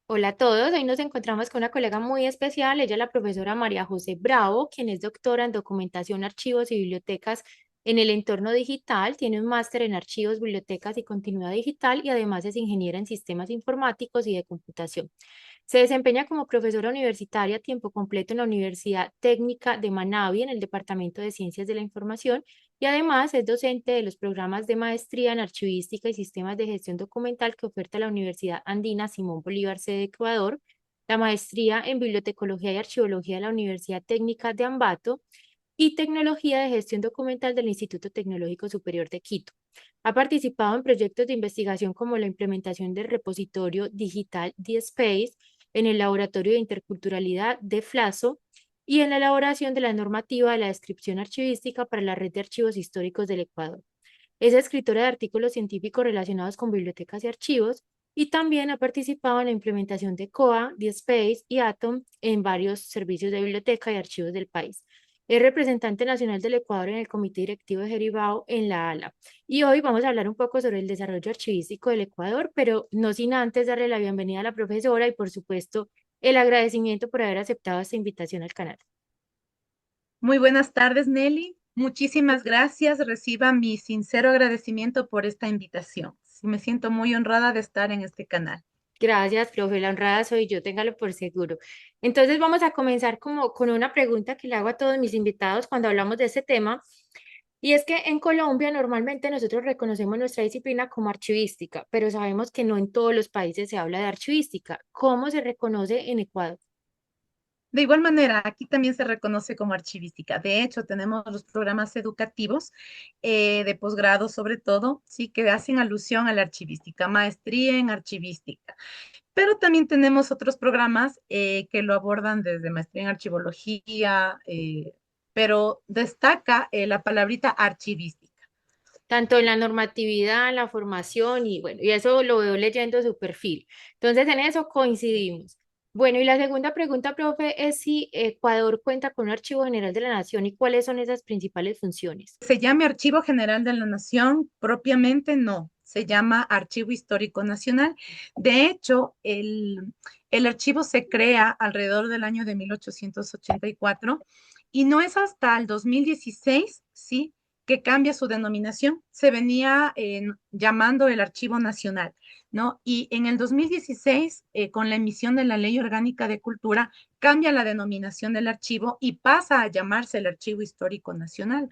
Hola a todos, hoy nos encontramos con una colega muy especial, ella es la profesora María José Bravo, quien es doctora en documentación, archivos y bibliotecas en el entorno digital, tiene un máster en archivos, bibliotecas y continuidad digital y además es ingeniera en sistemas informáticos y de computación. Se desempeña como profesora universitaria a tiempo completo en la Universidad Técnica de Manabí en el Departamento de Ciencias de la Información y además es docente de los programas de maestría en archivística y sistemas de gestión documental que oferta la Universidad Andina Simón Bolívar, sede de Ecuador, la maestría en bibliotecología y archivología de la Universidad Técnica de Ambato y tecnología de gestión documental del Instituto Tecnológico Superior de Quito. Ha participado en proyectos de investigación como la implementación del repositorio digital DSpace en el Laboratorio de Interculturalidad de FLASO y en la elaboración de la normativa de la descripción archivística para la red de archivos históricos del Ecuador. Es escritora de artículos científicos relacionados con bibliotecas y archivos y también ha participado en la implementación de COA, DSpace y Atom en varios servicios de biblioteca y archivos del país. Es representante nacional del Ecuador en el Comité Directivo de Geribao en la ALA. Y hoy vamos a hablar un poco sobre el desarrollo archivístico del Ecuador, pero no sin antes darle la bienvenida a la profesora y, por supuesto, el agradecimiento por haber aceptado esta invitación al canal. Muy buenas tardes, Nelly. Muchísimas gracias. Reciba mi sincero agradecimiento por esta invitación. Sí, me siento muy honrada de estar en este canal. Gracias, profe. La honrada soy yo, téngalo por seguro. Entonces vamos a comenzar como con una pregunta que le hago a todos mis invitados cuando hablamos de este tema. Y es que en Colombia normalmente nosotros reconocemos nuestra disciplina como archivística, pero sabemos que no en todos los países se habla de archivística. ¿Cómo se reconoce en Ecuador? De igual manera, aquí también se reconoce como archivística. De hecho, tenemos los programas educativos de posgrado, sobre todo, sí, que hacen alusión a la archivística, maestría en archivística. Pero también tenemos otros programas que lo abordan desde maestría en archivología, pero destaca la palabrita archivística. Tanto en la normatividad, en la formación y bueno, y eso lo veo leyendo su perfil. Entonces, en eso coincidimos. Bueno, y la segunda pregunta, profe, es si Ecuador cuenta con un archivo general de la nación y cuáles son esas principales funciones. Se llame Archivo General de la Nación, propiamente no, se llama Archivo Histórico Nacional. De hecho, el archivo se crea alrededor del año de 1884 y no es hasta el 2016, ¿sí?, que cambia su denominación. Se venía llamando el Archivo Nacional, ¿no? Y en el 2016, con la emisión de la Ley Orgánica de Cultura, cambia la denominación del archivo y pasa a llamarse el Archivo Histórico Nacional.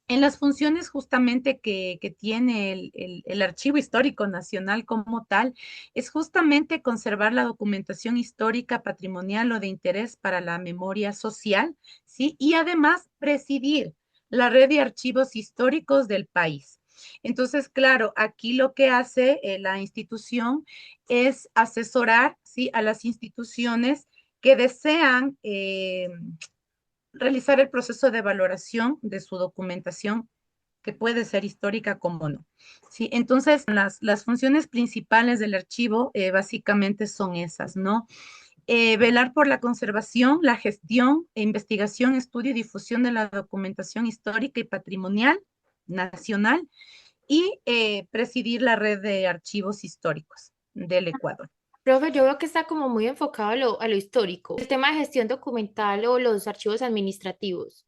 En las funciones justamente que tiene el Archivo Histórico Nacional como tal, es justamente conservar la documentación histórica, patrimonial o de interés para la memoria social, ¿sí? Y además presidir la red de archivos históricos del país. Entonces, claro, aquí lo que hace la institución es asesorar, ¿sí?, a las instituciones que desean realizar el proceso de valoración de su documentación, que puede ser histórica como no. Sí, entonces las funciones principales del archivo básicamente son esas, ¿no? Velar por la conservación, la gestión, investigación, estudio y difusión de la documentación histórica y patrimonial nacional y presidir la red de archivos históricos del Ecuador. Profe, yo veo que está como muy enfocado a lo histórico, el tema de gestión documental o los archivos administrativos.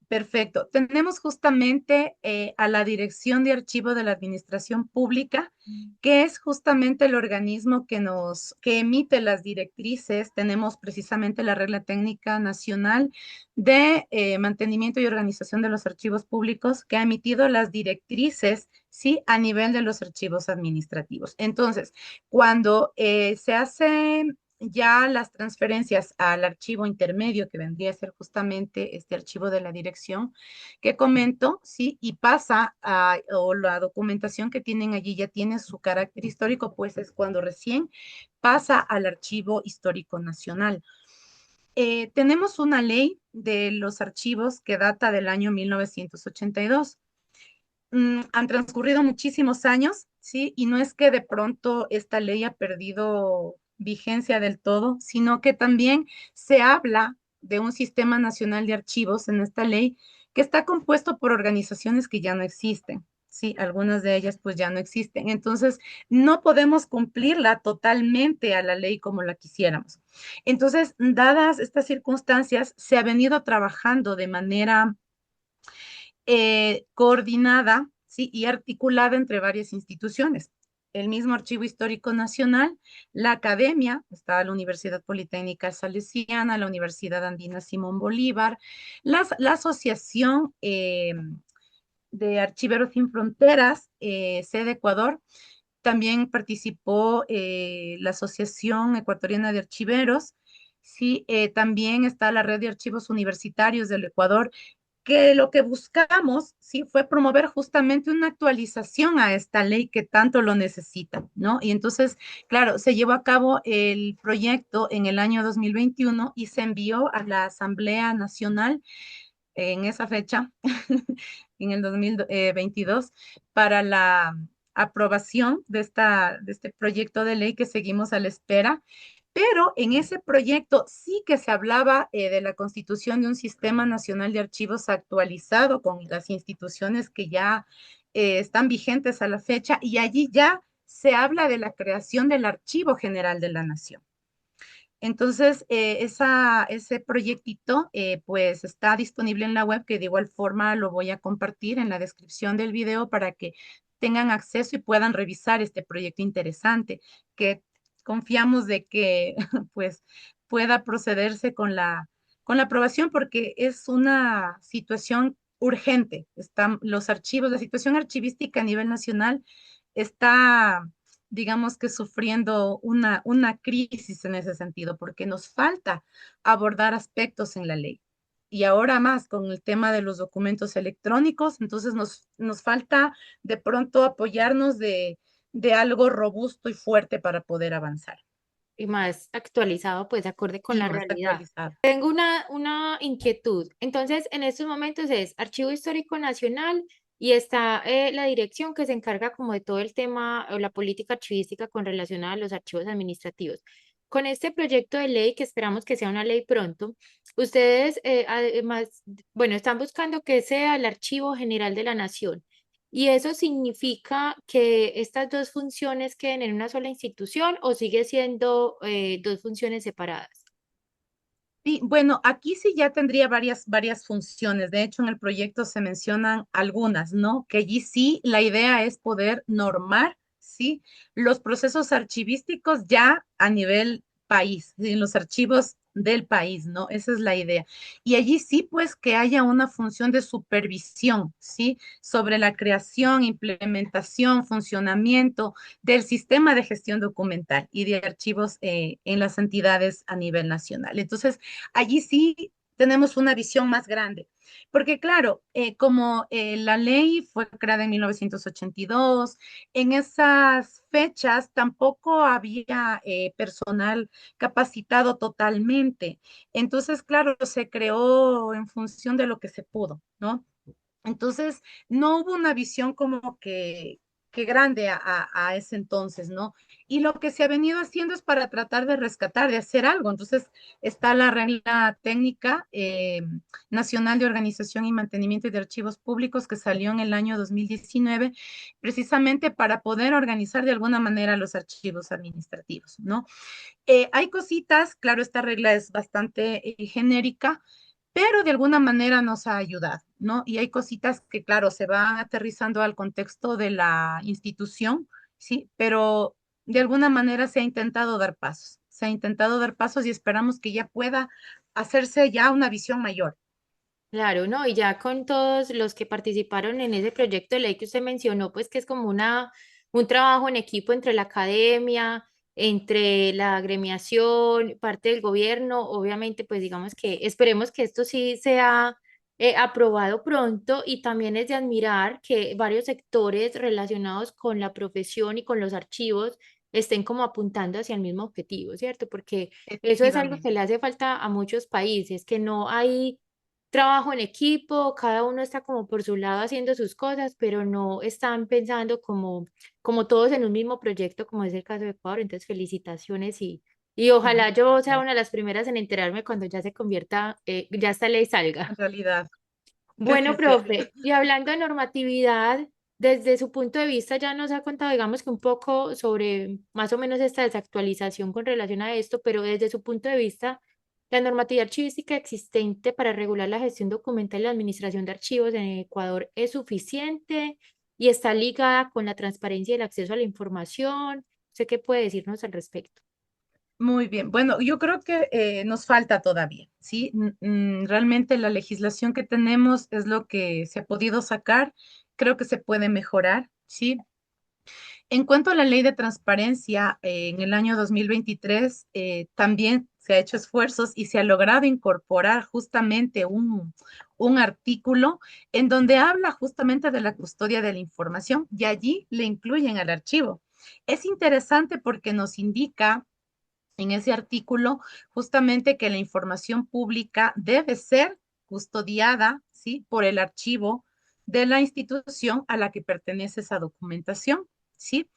Perfecto. Tenemos justamente a la Dirección de Archivo de la Administración Pública, que es justamente el organismo que emite las directrices. Tenemos precisamente la Regla Técnica Nacional de Mantenimiento y Organización de los Archivos Públicos, que ha emitido las directrices, sí, a nivel de los archivos administrativos. Entonces, cuando se hace ya las transferencias al archivo intermedio, que vendría a ser justamente este archivo de la dirección que comento, ¿sí? Y pasa a, o la documentación que tienen allí ya tiene su carácter histórico, pues es cuando recién pasa al Archivo Histórico Nacional. Tenemos una ley de los archivos que data del año 1982. Han transcurrido muchísimos años, ¿sí? Y no es que de pronto esta ley ha perdido vigencia del todo, sino que también se habla de un sistema nacional de archivos en esta ley que está compuesto por organizaciones que ya no existen, Sí, algunas de ellas pues ya no existen. Entonces, no podemos cumplirla totalmente a la ley como la quisiéramos. Entonces, dadas estas circunstancias, se ha venido trabajando de manera coordinada, ¿sí? Y articulada entre varias instituciones. El mismo Archivo Histórico Nacional, la Academia, está la Universidad Politécnica Salesiana, la Universidad Andina Simón Bolívar, la Asociación de Archiveros Sin Fronteras, sede Ecuador, también participó la Asociación Ecuatoriana de Archiveros, sí, también está la Red de Archivos Universitarios del Ecuador, que lo que buscamos, sí, fue promover justamente una actualización a esta ley que tanto lo necesita, ¿no? Y entonces, claro, se llevó a cabo el proyecto en el año 2021 y se envió a la Asamblea Nacional en esa fecha, en el 2022, para la aprobación de este proyecto de ley que seguimos a la espera. Pero en ese proyecto sí que se hablaba de la constitución de un sistema nacional de archivos actualizado con las instituciones que ya están vigentes a la fecha y allí ya se habla de la creación del Archivo General de la Nación. Entonces, ese proyectito pues está disponible en la web, que de igual forma lo voy a compartir en la descripción del video para que tengan acceso y puedan revisar este proyecto interesante, que confiamos de que pues pueda procederse con la aprobación porque es una situación urgente. Están los archivos, la situación archivística a nivel nacional está, digamos que sufriendo una crisis en ese sentido, porque nos falta abordar aspectos en la ley. Y ahora más con el tema de los documentos electrónicos, entonces nos falta de pronto apoyarnos de algo robusto y fuerte para poder avanzar Y más actualizado, pues acorde con y la más realidad. actualizado. Tengo una inquietud. Entonces, en estos momentos es Archivo Histórico Nacional y está la dirección que se encarga como de todo el tema o la política archivística con relación a los archivos administrativos. Con este proyecto de ley, que esperamos que sea una ley pronto, ustedes además, bueno, están buscando que sea el Archivo General de la Nación. ¿Y eso significa que estas dos funciones queden en una sola institución o sigue siendo dos funciones separadas? Sí, bueno, aquí sí ya tendría varias funciones. De hecho, en el proyecto se mencionan algunas, ¿no? Que allí sí la idea es poder normar, ¿sí? Los procesos archivísticos ya a nivel país, en los archivos del país, ¿no? Esa es la idea. Y allí sí, pues, que haya una función de supervisión, ¿sí? Sobre la creación, implementación, funcionamiento del sistema de gestión documental y de archivos en las entidades a nivel nacional. Entonces, allí sí tenemos una visión más grande. Porque claro, como la ley fue creada en 1982, en esas fechas tampoco había personal capacitado totalmente. Entonces, claro, se creó en función de lo que se pudo, ¿no? Entonces, no hubo una visión como que grande a ese entonces, ¿no? Y lo que se ha venido haciendo es para tratar de rescatar, de hacer algo. Entonces, está la regla técnica nacional de organización y mantenimiento de archivos públicos que salió en el año 2019, precisamente para poder organizar de alguna manera los archivos administrativos, ¿no? Hay cositas, claro, esta regla es bastante genérica, pero de alguna manera nos ha ayudado, ¿no? Y hay cositas que, claro, se van aterrizando al contexto de la institución, ¿sí? Pero de alguna manera se ha intentado dar pasos y esperamos que ya pueda hacerse ya una visión mayor. Claro, ¿no? Y ya con todos los que participaron en ese proyecto de ley que usted mencionó, pues que es como un trabajo en equipo entre la academia, entre la agremiación, parte del gobierno, obviamente, pues digamos que esperemos que esto sí sea aprobado pronto y también es de admirar que varios sectores relacionados con la profesión y con los archivos estén como apuntando hacia el mismo objetivo, ¿cierto? Porque eso es algo que Efectivamente. le hace falta a muchos países, que no hay trabajo en equipo, cada uno está como por su lado haciendo sus cosas, pero no están pensando como todos en un mismo proyecto, como es el caso de Ecuador. Entonces, felicitaciones y ojalá yo sea una de las primeras en enterarme cuando ya se convierta, ya esta ley En salga. realidad, que Bueno, así sea. profe, y hablando de normatividad, Desde su punto de vista ya nos ha contado, digamos que un poco sobre más o menos esta desactualización con relación a esto, pero desde su punto de vista, la normatividad archivística existente para regular la gestión documental y la administración de archivos en Ecuador es suficiente y está ligada con la transparencia y el acceso a la información. ¿Usted qué puede decirnos al respecto? Muy bien. Bueno, yo creo que nos falta todavía, ¿sí? Realmente la legislación que tenemos es lo que se ha podido sacar. Creo que se puede mejorar, ¿sí? En cuanto a la ley de transparencia, en el año 2023 también se ha hecho esfuerzos y se ha logrado incorporar justamente un artículo en donde habla justamente de la custodia de la información y allí le incluyen al archivo. Es interesante porque nos indica en ese artículo justamente que la información pública debe ser custodiada, ¿sí? Por el archivo de la institución a la que pertenece esa documentación, ¿sí?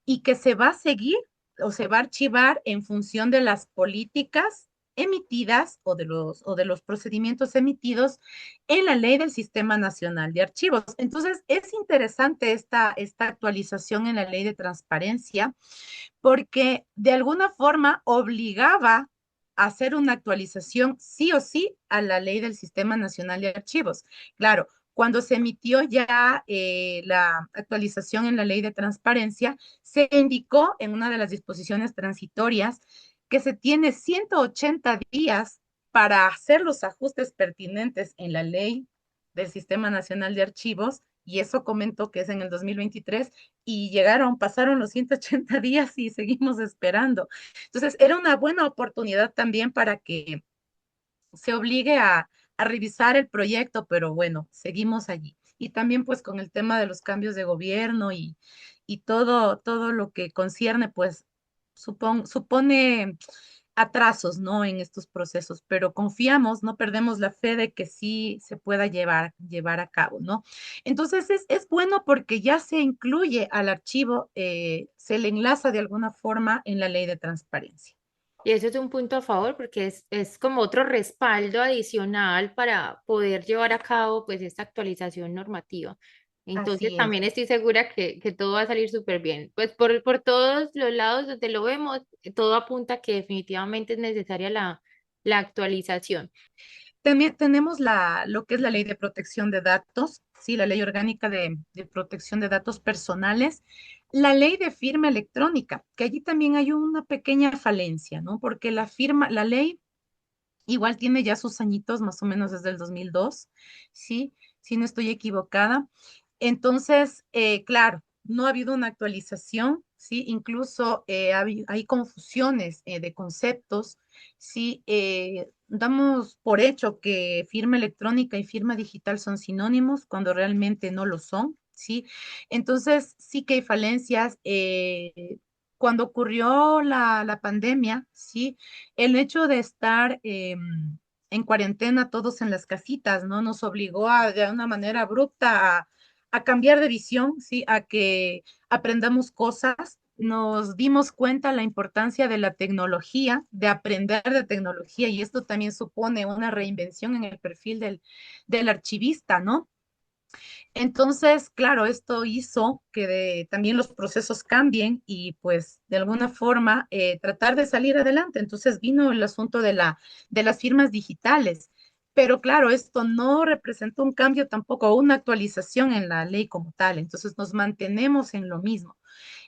Y que se va a seguir o se va a archivar en función de las políticas emitidas o de los procedimientos emitidos en la ley del Sistema Nacional de Archivos. Entonces, es interesante esta actualización en la ley de transparencia porque de alguna forma obligaba a hacer una actualización sí o sí a la ley del Sistema Nacional de Archivos. Claro, cuando se emitió ya la actualización en la ley de transparencia, se indicó en una de las disposiciones transitorias que se tiene 180 días para hacer los ajustes pertinentes en la ley del Sistema Nacional de Archivos, y eso comentó que es en el 2023, y pasaron los 180 días y seguimos esperando. Entonces, era una buena oportunidad también para que se obligue a revisar el proyecto, pero bueno, seguimos allí. Y también pues con el tema de los cambios de gobierno y todo lo que concierne, pues supone atrasos, ¿no? En estos procesos, pero confiamos, no perdemos la fe de que sí se pueda llevar a cabo, ¿no? Entonces es bueno porque ya se incluye al archivo, se le enlaza de alguna forma en la ley de transparencia. Y eso es un punto a favor porque es como otro respaldo adicional para poder llevar a cabo pues esta actualización normativa. Entonces Así es. también estoy segura que todo va a salir súper bien. Pues por todos los lados donde lo vemos, todo apunta a que definitivamente es necesaria la actualización. También tenemos lo que es la ley de protección de datos, sí, la ley orgánica de protección de datos personales, la ley de firma electrónica, que allí también hay una pequeña falencia, ¿no? Porque la ley igual tiene ya sus añitos, más o menos desde el 2002, sí, si no estoy equivocada. Entonces, claro, no ha habido una actualización, sí, incluso hay confusiones de conceptos, sí, damos por hecho que firma electrónica y firma digital son sinónimos cuando realmente no lo son, sí. Entonces, sí que hay falencias. Cuando ocurrió la pandemia, sí, el hecho de estar en cuarentena todos en las casitas, ¿no? Nos obligó de una manera abrupta a cambiar de visión, ¿sí? A que aprendamos cosas. Nos dimos cuenta la importancia de la tecnología, de aprender de tecnología, y esto también supone una reinvención en el perfil del archivista, ¿no? Entonces, claro, esto hizo que también los procesos cambien y pues de alguna forma tratar de salir adelante. Entonces vino el asunto de las firmas digitales. Pero claro, esto no representó un cambio tampoco, una actualización en la ley como tal. Entonces nos mantenemos en lo mismo.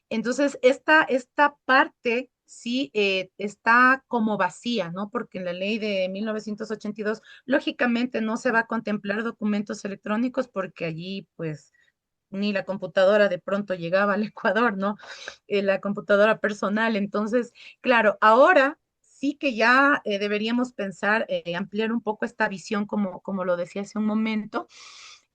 Entonces, esta parte sí está como vacía, ¿no? Porque en la ley de 1982, lógicamente no se va a contemplar documentos electrónicos porque allí, pues, ni la computadora de pronto llegaba al Ecuador, ¿no? La computadora personal. Entonces, claro, ahora sí que ya deberíamos pensar, ampliar un poco esta visión, como lo decía hace un momento,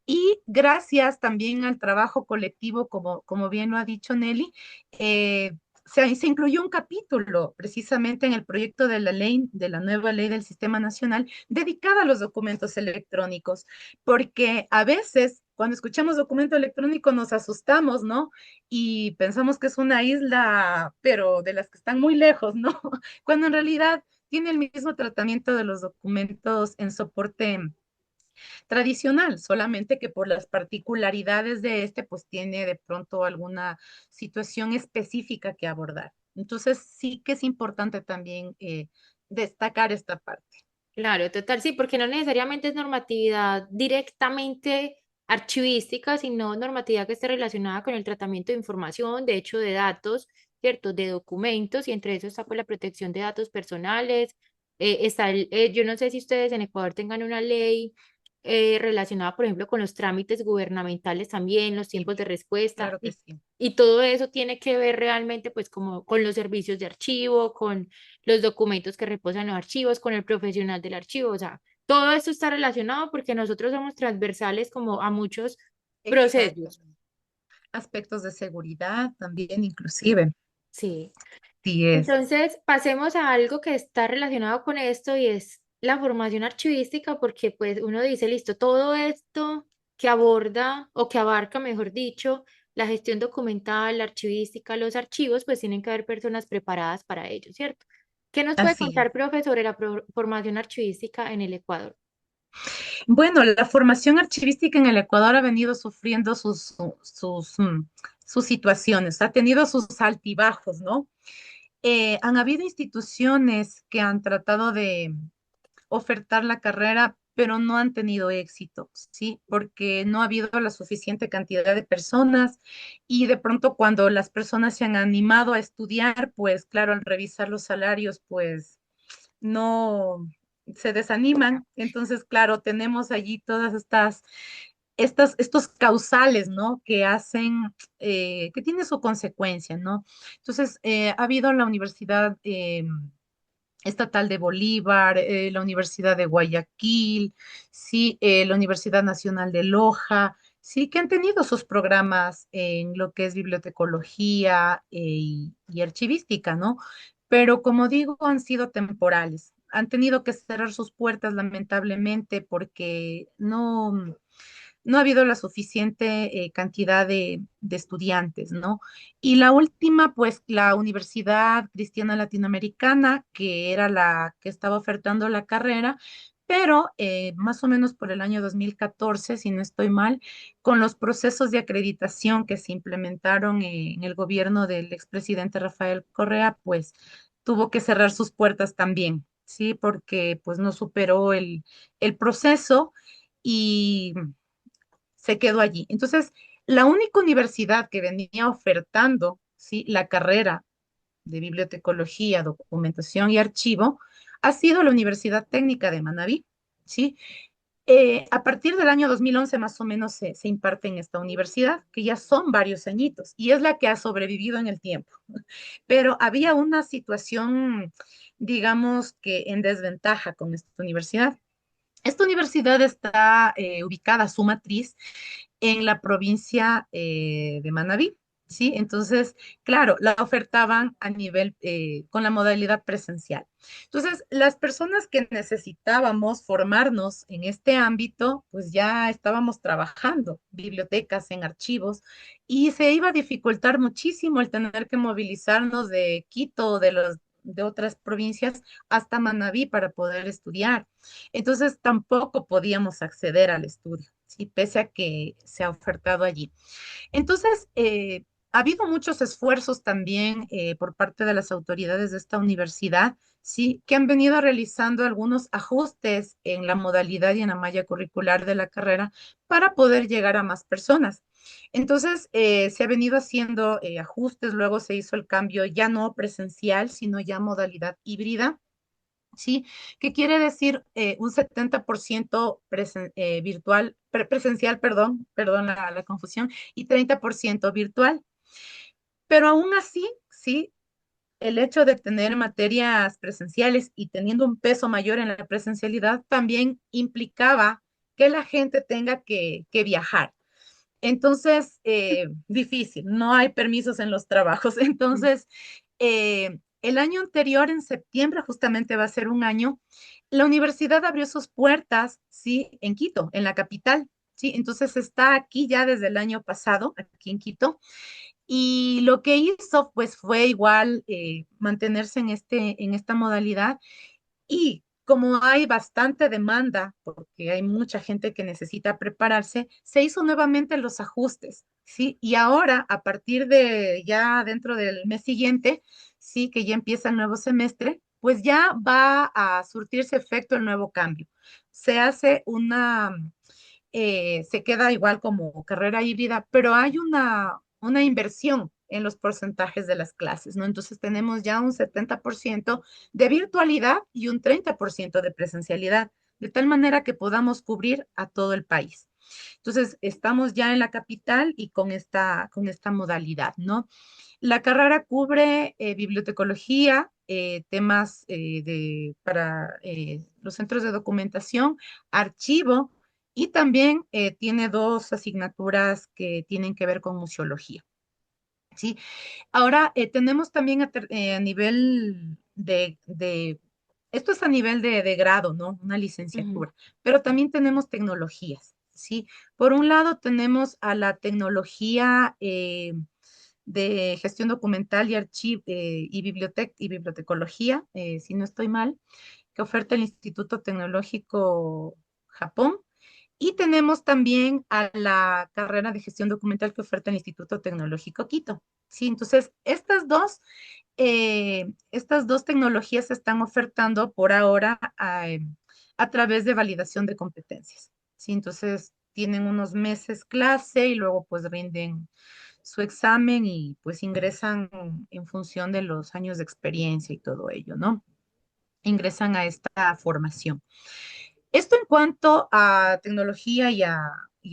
y gracias también al trabajo colectivo, como bien lo ha dicho Nelly, se incluyó un capítulo precisamente en el proyecto de la ley, de la nueva ley del Sistema Nacional, dedicada a los documentos electrónicos, porque a veces cuando escuchamos documento electrónico nos asustamos, ¿no? Y pensamos que es una isla, pero de las que están muy lejos, ¿no? Cuando en realidad tiene el mismo tratamiento de los documentos en soporte tradicional, solamente que por las particularidades de este, pues tiene de pronto alguna situación específica que abordar. Entonces, sí que es importante también destacar esta parte. Claro, total, sí, porque no necesariamente es normatividad directamente archivística, sino normatividad que esté relacionada con el tratamiento de información, de hecho, de datos, ¿cierto? De documentos, y entre eso está pues la protección de datos personales. Yo no sé si ustedes en Ecuador tengan una ley relacionada, por ejemplo, con los trámites gubernamentales también, los Sí, tiempos de respuesta, claro que sí. y todo eso tiene que ver realmente pues como con los servicios de archivo, con los documentos que reposan los archivos, con el profesional del archivo, o sea, todo esto está relacionado porque nosotros somos transversales como a muchos procesos. Exactamente. Aspectos de seguridad también, inclusive. Sí. Sí es. Entonces, pasemos a algo que está relacionado con esto y es la formación archivística, porque pues uno dice, listo, todo esto que aborda o que abarca, mejor dicho, la gestión documental, la archivística, los archivos, pues tienen que haber personas preparadas para ello, ¿cierto? ¿Qué nos puede Así es. contar, profe, sobre la formación archivística en el Ecuador? Bueno, la formación archivística en el Ecuador ha venido sufriendo sus situaciones, ha tenido sus altibajos, ¿no? Han habido instituciones que han tratado de ofertar la carrera, pero no han tenido éxito, ¿sí? Porque no ha habido la suficiente cantidad de personas y de pronto cuando las personas se han animado a estudiar, pues claro, al revisar los salarios, pues no se desaniman. Entonces, claro, tenemos allí todas estos causales, ¿no? Que hacen, que tiene su consecuencia, ¿no? Entonces, ha habido la Universidad Estatal de Bolívar, la Universidad de Guayaquil, sí, la Universidad Nacional de Loja, sí, que han tenido sus programas en lo que es bibliotecología y archivística, ¿no? Pero como digo, han sido temporales. Han tenido que cerrar sus puertas lamentablemente porque no ha habido la suficiente cantidad de estudiantes, ¿no? Y la última, pues la Universidad Cristiana Latinoamericana, que era la que estaba ofertando la carrera, pero más o menos por el año 2014, si no estoy mal, con los procesos de acreditación que se implementaron en el gobierno del expresidente Rafael Correa, pues tuvo que cerrar sus puertas también, ¿sí? Porque pues no superó el proceso y se quedó allí. Entonces, la única universidad que venía ofertando, ¿sí? La carrera de bibliotecología, documentación y archivo ha sido la Universidad Técnica de Manabí, ¿sí? A partir del año 2011 más o menos se imparte en esta universidad, que ya son varios añitos, y es la que ha sobrevivido en el tiempo. Pero había una situación, digamos que en desventaja con esta universidad. Esta universidad está ubicada, su matriz, en la provincia de Manabí, ¿sí? Entonces, claro, la ofertaban a nivel, con la modalidad presencial. Entonces, las personas que necesitábamos formarnos en este ámbito, pues ya estábamos trabajando, bibliotecas, en archivos, y se iba a dificultar muchísimo el tener que movilizarnos de Quito, de otras provincias, hasta Manabí para poder estudiar. Entonces tampoco podíamos acceder al estudio, ¿sí? Pese a que se ha ofertado allí. Entonces, ha habido muchos esfuerzos también por parte de las autoridades de esta universidad, ¿sí? Que han venido realizando algunos ajustes en la modalidad y en la malla curricular de la carrera para poder llegar a más personas. Entonces, se ha venido haciendo ajustes, luego se hizo el cambio ya no presencial, sino ya modalidad híbrida. ¿Sí? ¿Qué quiere decir un 70% virtual, presencial, perdón la confusión, y 30% virtual? Pero aún así, sí, el hecho de tener materias presenciales y teniendo un peso mayor en la presencialidad también implicaba que la gente tenga que viajar. Entonces, difícil, no hay permisos en los trabajos. Entonces, el año anterior, en septiembre, justamente va a ser un año, la universidad abrió sus puertas, sí, en Quito, en la capital, sí. Entonces está aquí ya desde el año pasado, aquí en Quito, y lo que hizo, pues, fue igual mantenerse en esta modalidad y como hay bastante demanda, porque hay mucha gente que necesita prepararse, se hizo nuevamente los ajustes, ¿sí? Y ahora, a partir de ya dentro del mes siguiente, sí, que ya empieza el nuevo semestre, pues ya va a surtirse efecto el nuevo cambio. Se hace se queda igual como carrera híbrida, pero hay una inversión en los porcentajes de las clases, ¿no? Entonces tenemos ya un 70% de virtualidad y un 30% de presencialidad, de tal manera que podamos cubrir a todo el país. Entonces, estamos ya en la capital y con esta modalidad, ¿no? La carrera cubre bibliotecología, temas para los centros de documentación, archivo y también tiene dos asignaturas que tienen que ver con museología. ¿Sí? Ahora tenemos también a nivel esto es a nivel de grado, ¿no? Una Ujú. licenciatura, pero también tenemos tecnologías, ¿sí? Por un lado tenemos a la tecnología de gestión documental y y bibliotecología, si no estoy mal, que oferta el Instituto Tecnológico Japón. Y tenemos también a la carrera de gestión documental que oferta el Instituto Tecnológico Quito. Sí, entonces estas dos tecnologías se están ofertando por ahora a través de validación de competencias. Sí, entonces tienen unos meses clase y luego pues rinden su examen y pues ingresan en función de los años de experiencia y todo ello, ¿no? Ingresan a esta formación. Esto en cuanto a tecnología y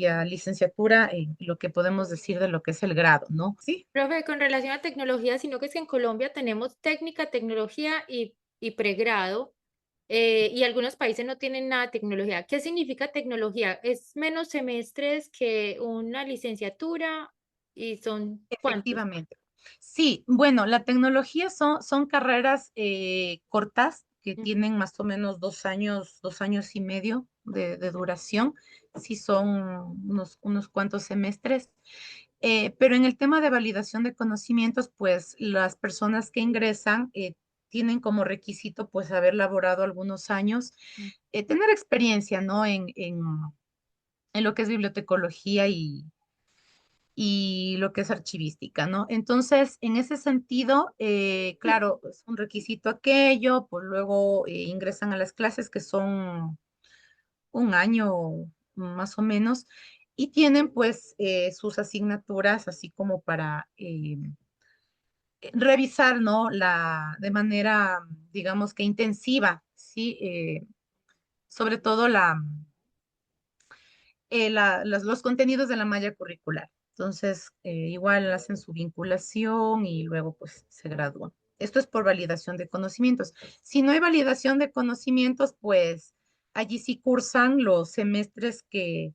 a licenciatura, lo que podemos decir de lo que es el grado, ¿no? Sí, Profe, con relación a tecnología, sino que es que en Colombia tenemos técnica, tecnología y pregrado, y algunos países no tienen nada de tecnología. ¿Qué significa tecnología? ¿Es menos semestres que una licenciatura y son cuántos? efectivamente. Sí, bueno, la tecnología son carreras cortas que Ujú. tienen más o menos 2 años y medio de duración. Sí, son unos cuantos semestres. Pero en el tema de validación de conocimientos, pues las personas que ingresan tienen como requisito pues haber laborado algunos años, tener experiencia, ¿no? En lo que es bibliotecología y lo que es archivística, ¿no? Entonces, en ese sentido, claro, es un requisito aquello, pues luego ingresan a las clases que son un año más o menos y tienen pues sus asignaturas así como para revisar, ¿no? De manera, digamos que intensiva, ¿sí? Sobre todo los contenidos de la malla curricular. Entonces, igual hacen su vinculación y luego pues se gradúan. Esto es por validación de conocimientos. Si no hay validación de conocimientos, pues allí sí cursan los semestres que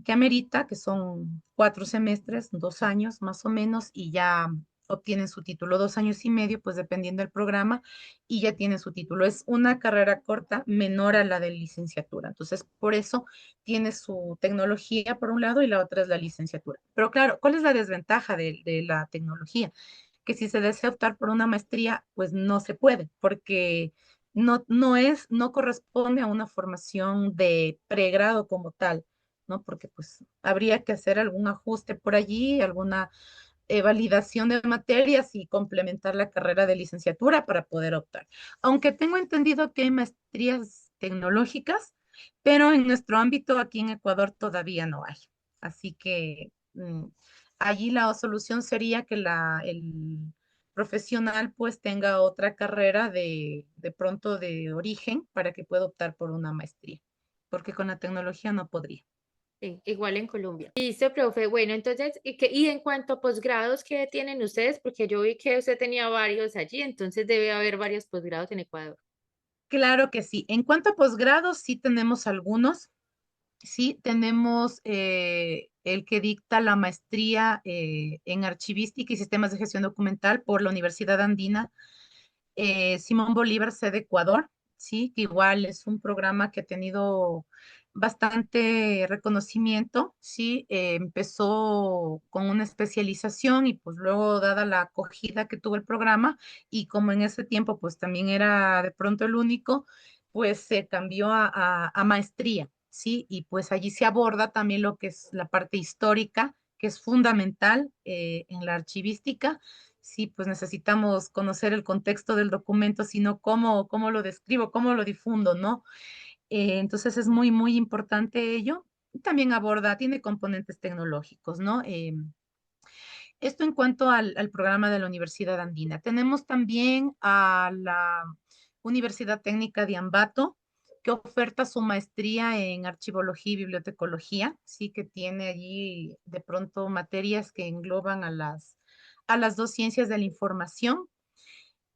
amerita, que son 4 semestres, 2 años más o menos, y ya obtienen su título, 2 años y medio, pues dependiendo del programa, y ya tienen su título. Es una carrera corta menor a la de licenciatura. Entonces, por eso tiene su tecnología por un lado y la otra es la licenciatura. Pero claro, ¿cuál es la desventaja de la tecnología? Que si se desea optar por una maestría, pues no se puede, porque no corresponde a una formación de pregrado como tal, ¿no? Porque pues habría que hacer algún ajuste por allí, alguna validación de materias y complementar la carrera de licenciatura para poder optar. Aunque tengo entendido que hay maestrías tecnológicas, pero en nuestro ámbito aquí en Ecuador todavía no hay. Así que allí la solución sería que el profesional pues tenga otra carrera de pronto de origen para que pueda optar por una maestría, porque con la tecnología no podría. Sí, igual en Colombia. Listo, profe. Bueno, entonces, y en cuanto a posgrados, ¿qué tienen ustedes? Porque yo vi que usted tenía varios allí, entonces debe haber varios posgrados en Ecuador. Claro que sí. En cuanto a posgrados, sí tenemos algunos. Sí, tenemos el que dicta la maestría en archivística y sistemas de gestión documental por la Universidad Andina Simón Bolívar, sede Ecuador, sí, que igual es un programa que ha tenido bastante reconocimiento, sí, empezó con una especialización y pues luego dada la acogida que tuvo el programa y como en ese tiempo pues también era de pronto el único, pues se cambió a maestría, ¿sí? Y pues allí se aborda también lo que es la parte histórica, que es fundamental en la archivística. Sí, pues necesitamos conocer el contexto del documento, sino cómo lo describo, cómo lo difundo, ¿no? Entonces es muy, muy importante ello. También aborda, tiene componentes tecnológicos, ¿no? Esto en cuanto al programa de la Universidad Andina. Tenemos también a la Universidad Técnica de Ambato, que oferta su maestría en archivología y bibliotecología, sí que tiene allí de pronto materias que engloban a las dos ciencias de la información.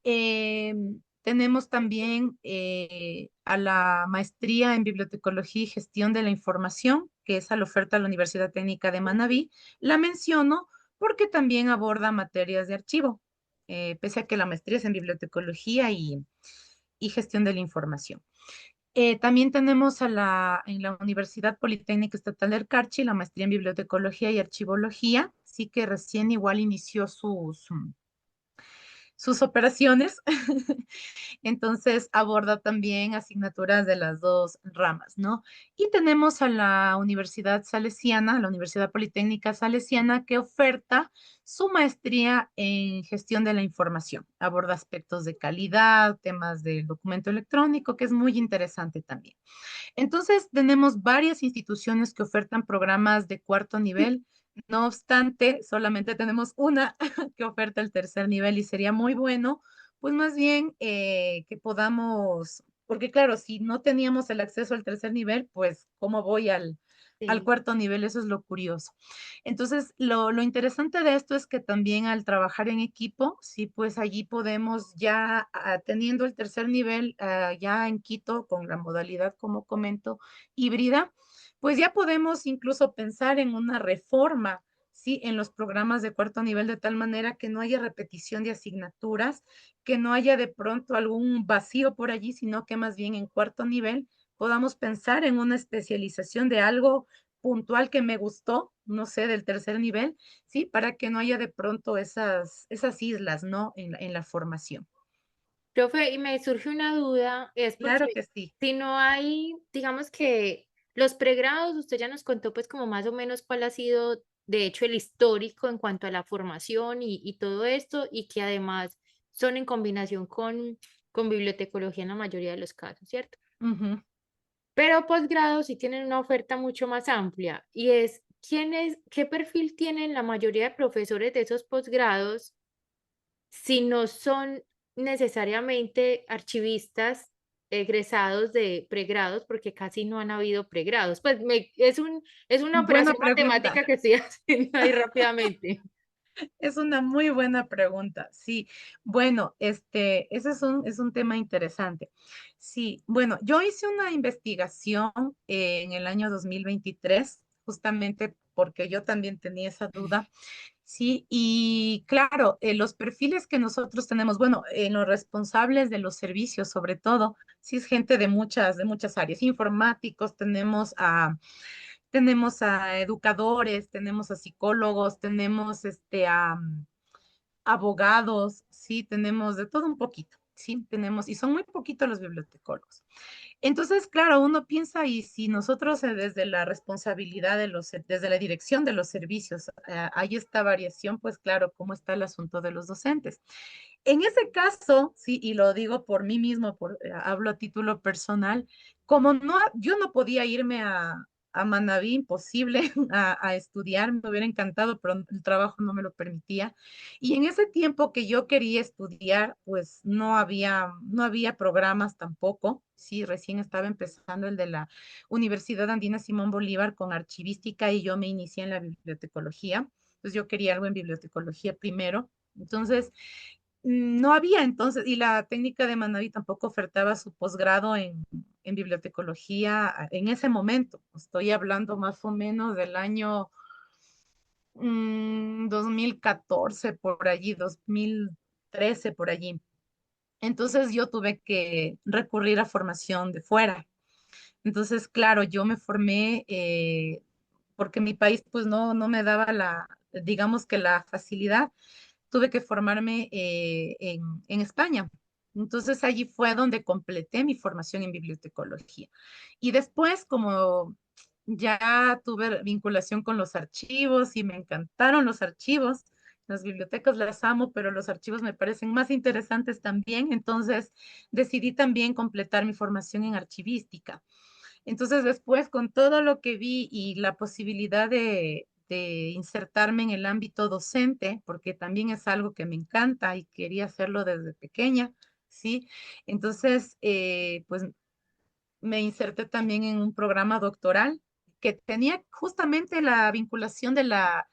Eh, Tenemos también a la maestría en bibliotecología y gestión de la información, que es a la oferta de la Universidad Técnica de Manabí. La menciono porque también aborda materias de archivo, pese a que la maestría es en bibliotecología y gestión de la información. También tenemos en la Universidad Politécnica Estatal del Carchi la maestría en bibliotecología y archivología, sí que recién igual inició sus operaciones. Entonces aborda también asignaturas de las dos ramas, ¿no? Y tenemos a la Universidad Salesiana, la Universidad Politécnica Salesiana, que oferta su maestría en gestión de la información. Aborda aspectos de calidad, temas del documento electrónico, que es muy interesante también. Entonces, tenemos varias instituciones que ofertan programas de cuarto nivel. No obstante, solamente tenemos una que oferta el tercer nivel y sería muy bueno, pues más bien que podamos, porque claro, si no teníamos el acceso al tercer nivel, pues ¿cómo voy al Sí. cuarto nivel? Eso es lo curioso. Entonces, lo interesante de esto es que también al trabajar en equipo, sí, pues allí podemos ya, teniendo el tercer nivel ya en Quito con la modalidad, como comento, híbrida, pues ya podemos incluso pensar en una reforma, sí, en los programas de cuarto nivel de tal manera que no haya repetición de asignaturas, que no haya de pronto algún vacío por allí, sino que más bien en cuarto nivel podamos pensar en una especialización de algo puntual que me gustó, no sé, del tercer nivel, ¿sí? Para que no haya de pronto esas islas, ¿no? En la formación. Profe, y me surge una duda, es porque Claro que sí. si no hay, digamos que los pregrados, usted ya nos contó pues como más o menos cuál ha sido de hecho el histórico en cuanto a la formación y todo esto, y que además son en combinación con bibliotecología en la mayoría de los casos, ¿cierto? Ujú. Pero posgrados sí tienen una oferta mucho más amplia y es, qué perfil tienen la mayoría de profesores de esos posgrados si no son necesariamente archivistas egresados de pregrados, porque casi no han habido pregrados. Pues es una Buena operación pregunta. matemática que estoy haciendo ahí rápidamente. Es una muy buena pregunta. Sí, bueno, ese es un tema interesante. Sí, bueno, yo hice una investigación en el año 2023, justamente porque yo también tenía esa duda. Sí, y claro, los perfiles que nosotros tenemos, bueno, en los responsables de los servicios, sobre todo, sí es gente de muchas áreas, informáticos, tenemos a educadores, tenemos a psicólogos, tenemos a abogados, sí, tenemos de todo un poquito, sí, tenemos, y son muy poquitos los bibliotecólogos. Entonces, claro, uno piensa, y si nosotros desde la responsabilidad desde la dirección de los servicios, hay esta variación, pues claro, ¿cómo está el asunto de los docentes? En ese caso, sí, y lo digo por mí mismo, hablo a título personal, como no, yo no podía irme a Manabí, imposible, a estudiar, me hubiera encantado, pero el trabajo no me lo permitía. Y en ese tiempo que yo quería estudiar, pues no había programas tampoco. Sí, recién estaba empezando el de la Universidad Andina Simón Bolívar con archivística y yo me inicié en la bibliotecología. Entonces yo quería algo en bibliotecología primero. Entonces, no había entonces, y la técnica de Manaví tampoco ofertaba su posgrado en bibliotecología en ese momento. Estoy hablando más o menos del año 2014 por allí, 2013 por allí. Entonces yo tuve que recurrir a formación de fuera. Entonces, claro, yo me formé porque mi país pues no me daba digamos que la facilidad. Tuve que formarme en España. Entonces allí fue donde completé mi formación en bibliotecología. Y después, como ya tuve vinculación con los archivos y me encantaron los archivos, las bibliotecas las amo, pero los archivos me parecen más interesantes también, entonces decidí también completar mi formación en archivística. Entonces después, con todo lo que vi y la posibilidad de insertarme en el ámbito docente, porque también es algo que me encanta y quería hacerlo desde pequeña, ¿sí? Entonces, pues me inserté también en un programa doctoral que tenía justamente la vinculación de la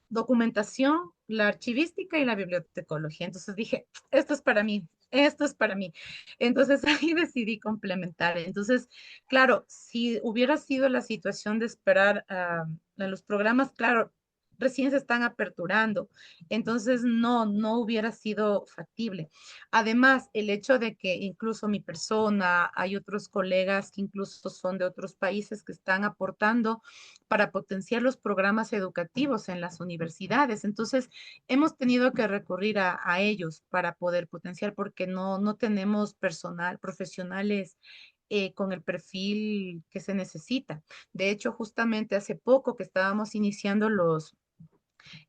documentación, la archivística y la bibliotecología. Entonces dije, esto es para mí, esto es para mí. Entonces ahí decidí complementar. Entonces, claro, si hubiera sido la situación de esperar a los programas, claro, recién se están aperturando, entonces no hubiera sido factible. Además, el hecho de que incluso mi persona, hay otros colegas que incluso son de otros países que están aportando para potenciar los programas educativos en las universidades. Entonces, hemos tenido que recurrir a ellos para poder potenciar porque no tenemos personal, profesionales con el perfil que se necesita. De hecho, justamente hace poco que estábamos iniciando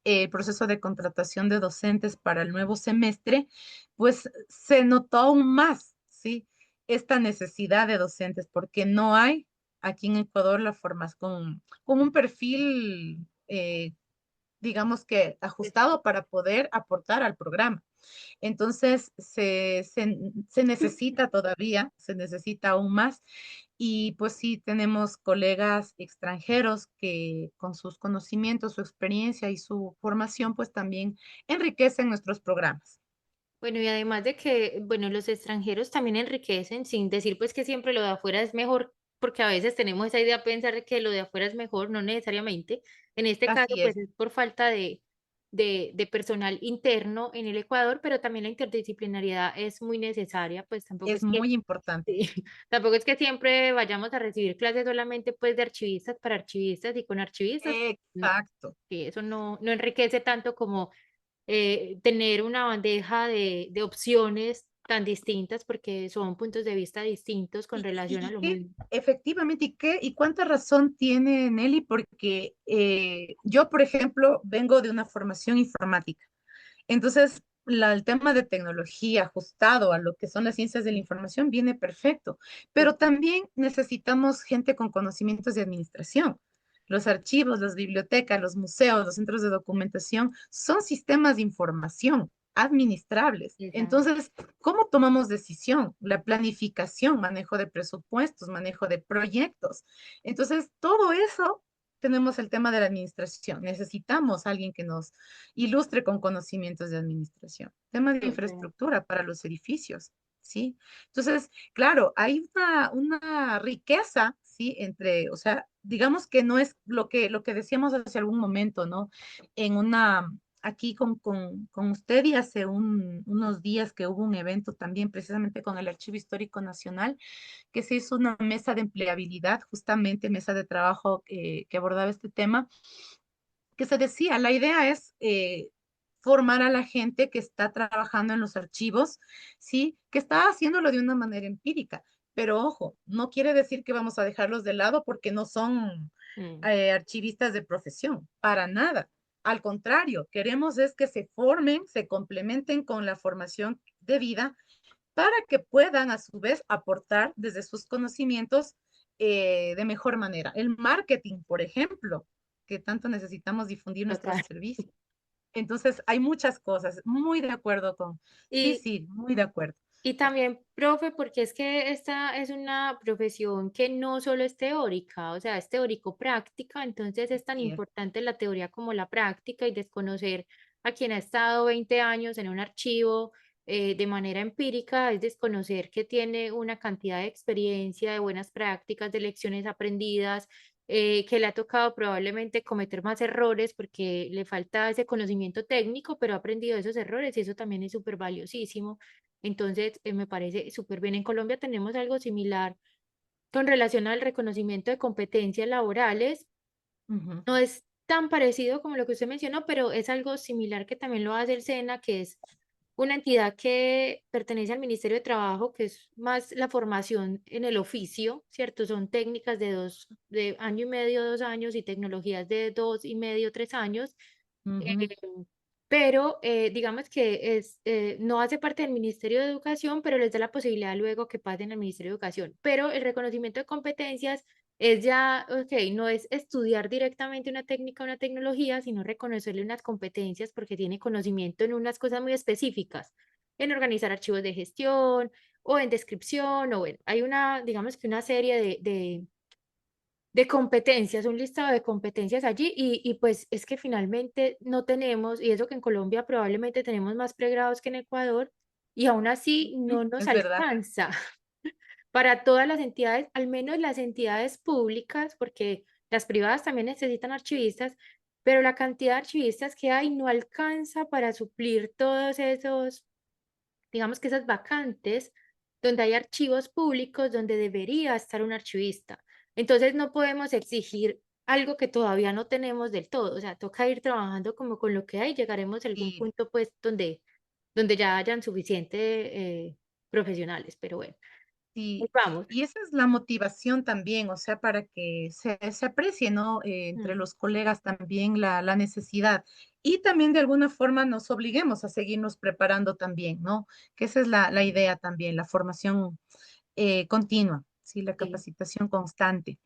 el proceso de contratación de docentes para el nuevo semestre, pues se notó aún más, ¿sí? Esta necesidad de docentes, porque no hay aquí en Ecuador la formación con un perfil, digamos que ajustado para poder aportar al programa. Entonces, se necesita todavía, se necesita aún más. Y pues sí, tenemos colegas extranjeros que con sus conocimientos, su experiencia y su formación, pues también enriquecen nuestros programas. Bueno, y además de que, bueno, los extranjeros también enriquecen, sin decir pues que siempre lo de afuera es mejor, porque a veces tenemos esa idea de pensar de que lo de afuera es mejor, no necesariamente. En este caso, Así pues es, es por falta de personal interno en el Ecuador, pero también la interdisciplinariedad es muy necesaria, pues tampoco es es que, muy importante. sí, tampoco es que siempre vayamos a recibir clases solamente pues de archivistas para archivistas y con archivistas, no, Exacto. que eso no enriquece tanto como tener una bandeja de opciones tan distintas porque son puntos de vista distintos con relación a Y lo qué, mismo. efectivamente, y cuánta razón tiene Nelly, porque yo, por ejemplo, vengo de una formación informática. Entonces, el tema de tecnología ajustado a lo que son las ciencias de la información viene perfecto, pero también necesitamos gente con conocimientos de administración. Los archivos, las bibliotecas, los museos, los centros de documentación son sistemas de información administrables. Exacto. Entonces, ¿cómo tomamos decisión? La planificación, manejo de presupuestos, manejo de proyectos. Entonces, todo eso tenemos el tema de la administración. Necesitamos a alguien que nos ilustre con conocimientos de administración. Tema de Total. infraestructura para los edificios, ¿sí? Entonces, claro, hay una riqueza, ¿sí? Entre, o sea, digamos que no es lo que decíamos hace algún momento, ¿no? En una, aquí con usted y hace unos días que hubo un evento también precisamente con el Archivo Histórico Nacional, que se hizo una mesa de empleabilidad, justamente mesa de trabajo que abordaba este tema que se decía, la idea es formar a la gente que está trabajando en los archivos, ¿sí? Que está haciéndolo de una manera empírica. Pero ojo, no quiere decir que vamos a dejarlos de lado porque no son Mm, archivistas de profesión, para nada. Al contrario, queremos es que se formen, se complementen con la formación de vida para que puedan a su vez aportar desde sus conocimientos de mejor manera. El marketing, por ejemplo, que tanto necesitamos difundir nuestros total. servicios. Entonces, hay muchas cosas, muy de acuerdo con, sí, Y, sí, muy de acuerdo. y también, profe, porque es que esta es una profesión que no solo es teórica, o sea, es teórico-práctica, entonces es tan Sí, importante la teoría como la práctica y desconocer a quien ha estado 20 años en un archivo de manera empírica, es desconocer que tiene una cantidad de experiencia, de buenas prácticas, de lecciones aprendidas, que le ha tocado probablemente cometer más errores porque le falta ese conocimiento técnico, pero ha aprendido de esos errores y eso también es súper valiosísimo. Entonces, me parece súper bien. En Colombia tenemos algo similar con relación al reconocimiento de competencias laborales. ujú, No es tan parecido como lo que usted mencionó, pero es algo similar que también lo hace el SENA, que es una entidad que pertenece al Ministerio de Trabajo, que es más la formación en el oficio, ¿cierto? Son técnicas de año y medio, 2 años y tecnologías de 2 y medio, 3 años. eh, Ujú. pero digamos que no hace parte del Ministerio de Educación, pero les da la posibilidad luego que pasen al Ministerio de Educación. Pero el reconocimiento de competencias es ya, ok, no es estudiar directamente una técnica o una tecnología, sino reconocerle unas competencias porque tiene conocimiento en unas cosas muy específicas, en organizar archivos de gestión o en descripción, o bueno, hay una, digamos que una serie de competencias, un listado de competencias allí y pues es que finalmente no tenemos, y eso que en Colombia probablemente tenemos más pregrados que en Ecuador, y aún así no nos Es verdad. alcanza para todas las entidades, al menos las entidades públicas, porque las privadas también necesitan archivistas, pero la cantidad de archivistas que hay no alcanza para suplir todos esos, digamos que esas vacantes donde hay archivos públicos donde debería estar un archivista. Entonces no podemos exigir algo que todavía no tenemos del todo, o sea, toca ir trabajando como con lo que hay, llegaremos a algún Y, punto pues donde ya hayan suficientes profesionales, pero bueno, ahí y, vamos. y esa es la motivación también, o sea, para que se aprecie, ¿no? Entre Mm, los colegas también la necesidad. Y también de alguna forma nos obliguemos a seguirnos preparando también, ¿no? Que esa es la idea también, la formación continua, ¿sí? La sí. capacitación constante.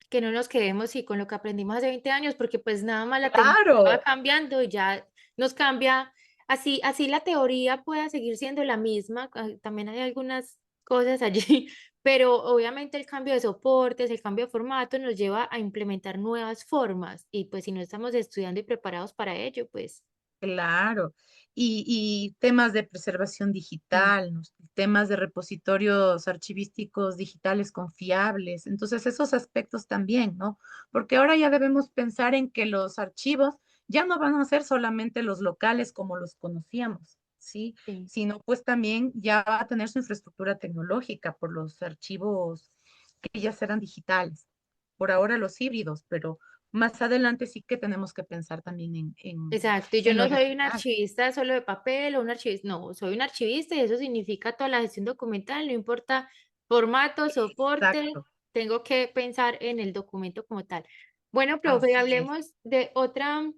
Que no nos quedemos sí, con lo que aprendimos hace 20 años, porque pues nada más la tecnología va Claro, cambiando y ya nos cambia. Así la teoría pueda seguir siendo la misma, también hay algunas cosas allí, pero obviamente el cambio de soportes, el cambio de formato nos lleva a implementar nuevas formas y pues si no estamos estudiando y preparados para ello, pues claro. Y temas de preservación mm, digital, ¿no? Temas de repositorios archivísticos digitales confiables. Entonces, esos aspectos también, ¿no? Porque ahora ya debemos pensar en que los archivos ya no van a ser solamente los locales como los conocíamos, ¿sí? sí. Sino pues también ya va a tener su infraestructura tecnológica por los archivos que ya serán digitales. Por ahora los híbridos, pero más adelante sí que tenemos que pensar también Exacto, y yo en no lo soy un digital. archivista solo de papel o un archivista, no, soy un archivista y eso significa toda la gestión documental, no importa formato, soporte, Exacto, tengo que pensar en el documento como tal. Bueno, profe, así es. hablemos de otra,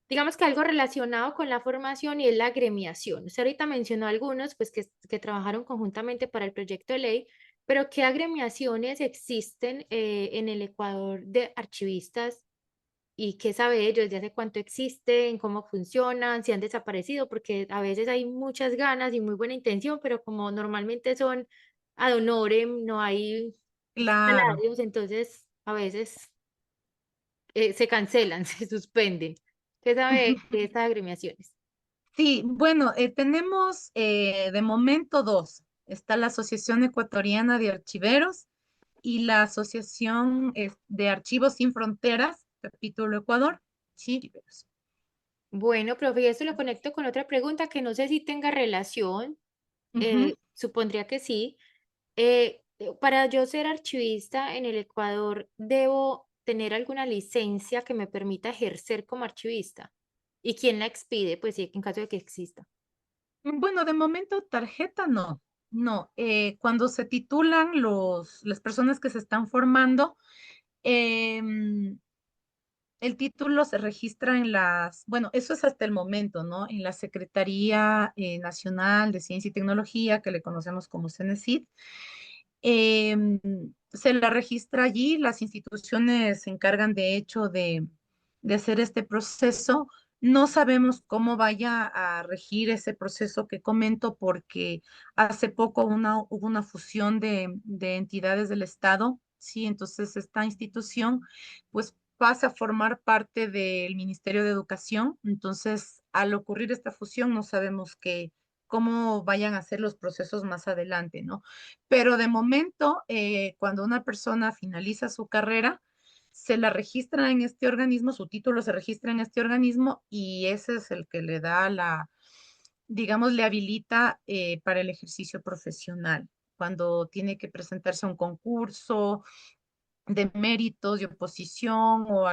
digamos que algo relacionado con la formación y es la agremiación. Usted ahorita mencionó algunos, pues que trabajaron conjuntamente para el proyecto de ley, pero ¿qué agremiaciones existen en el Ecuador de archivistas? ¿Y qué sabe de ellos? ¿Desde hace cuánto existen? ¿Cómo funcionan? ¿Si han desaparecido? Porque a veces hay muchas ganas y muy buena intención, pero como normalmente son ad honorem, no hay Claro. salarios, entonces a veces se cancelan, se suspenden. ¿Qué sabe de estas agremiaciones? Sí, bueno, tenemos de momento dos. Está la Asociación Ecuatoriana de Archiveros y la Asociación de Archivos Sin Fronteras, capítulo Ecuador, Archiveros. Bueno, profe, y esto lo conecto con otra pregunta que no sé si tenga relación, Ujú. supondría que sí. Para yo ser archivista en el Ecuador, ¿debo tener alguna licencia que me permita ejercer como archivista? ¿Y quién la expide? Pues sí, en caso de que exista. Bueno, de momento tarjeta no. No, cuando se titulan las personas que se están formando, em, el título se registra bueno, eso es hasta el momento, ¿no? En la Secretaría Nacional de Ciencia y Tecnología, que le conocemos como CENESID. Em, Se la registra allí, las instituciones se encargan de hecho de hacer este proceso. No sabemos cómo vaya a regir ese proceso que comento porque hace poco hubo una fusión de entidades del Estado, ¿sí? Entonces esta institución pues pasa a formar parte del Ministerio de Educación. Entonces, al ocurrir esta fusión, no sabemos cómo vayan a ser los procesos más adelante, ¿no? Pero de momento, cuando una persona finaliza su carrera, se la registra en este organismo, su título se registra en este organismo y ese es el que le da digamos, le habilita para el ejercicio profesional. Cuando tiene que presentarse a un concurso de méritos, de oposición o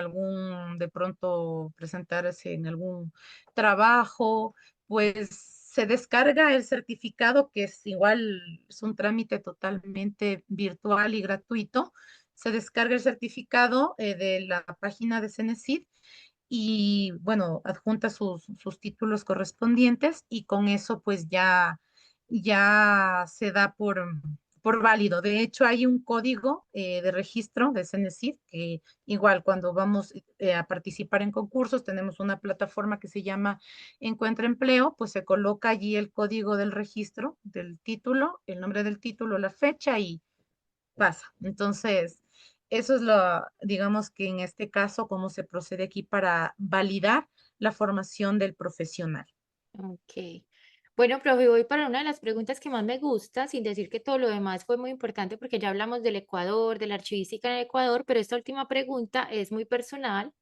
de pronto presentarse en algún trabajo, pues se descarga el certificado, que es igual, es un trámite totalmente virtual y gratuito. Se descarga el certificado de la página de Cenecit y, bueno, adjunta sus títulos correspondientes y con eso pues ya se da por válido. De hecho, hay un código de registro de Cenecit que igual cuando vamos a participar en concursos, tenemos una plataforma que se llama Encuentra Empleo, pues se coloca allí el código del registro del título, el nombre del título, la fecha y pasa. Entonces, eso es lo, digamos que en este caso, cómo se procede aquí para validar la formación del profesional. Ok. Bueno, profe, voy para una de las preguntas que más me gusta, sin decir que todo lo demás fue muy importante porque ya hablamos del Ecuador, de la archivística en el Ecuador, pero esta última pregunta es muy personal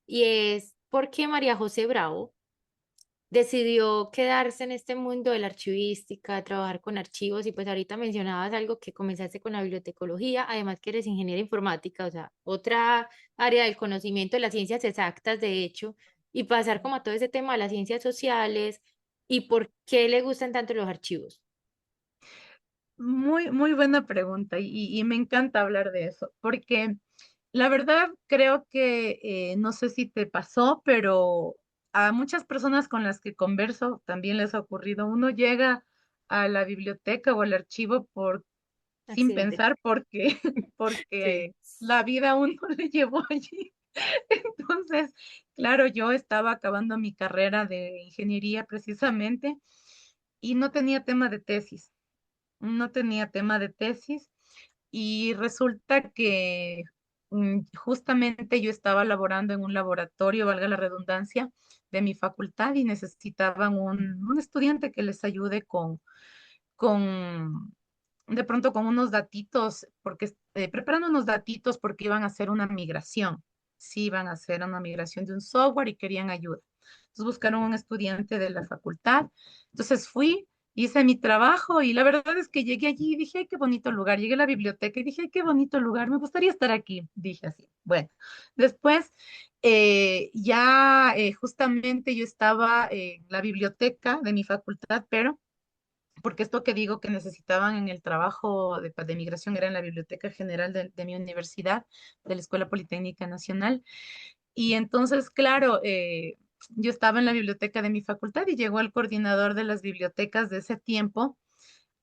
y es, ¿por qué María José Bravo decidió quedarse en este mundo de la archivística, trabajar con archivos? Y pues ahorita mencionabas algo que comenzaste con la bibliotecología, además que eres ingeniera informática, o sea, otra área del conocimiento de las ciencias exactas, de hecho, y pasar como a todo ese tema de las ciencias sociales y por qué le gustan tanto los archivos. Muy, muy buena pregunta y me encanta hablar de eso, porque la verdad creo que no sé si te pasó, pero a muchas personas con las que converso también les ha ocurrido. Uno llega a la biblioteca o al archivo sin Accidente. pensar porque, Sí. porque la vida a uno le llevó allí. Entonces, claro, yo estaba acabando mi carrera de ingeniería precisamente y no tenía tema de tesis, no tenía tema de tesis y resulta que justamente yo estaba laborando en un laboratorio, valga la redundancia, de mi facultad y necesitaban un estudiante que les ayude con, de pronto con unos datitos, porque preparando unos datitos porque iban a hacer una migración. Sí, iban a hacer una migración de un software y querían ayuda. Entonces buscaron un estudiante de la facultad. Entonces fui, hice mi trabajo y la verdad es que llegué allí y dije, ay, qué bonito lugar. Llegué a la biblioteca y dije, ay, qué bonito lugar, me gustaría estar aquí. Dije así. Bueno, después justamente yo estaba en la biblioteca de mi facultad, pero porque esto que digo que necesitaban en el trabajo de migración era en la Biblioteca General de mi universidad, de la Escuela Politécnica Nacional. Y entonces, claro, yo estaba en la biblioteca de mi facultad y llegó el coordinador de las bibliotecas de ese tiempo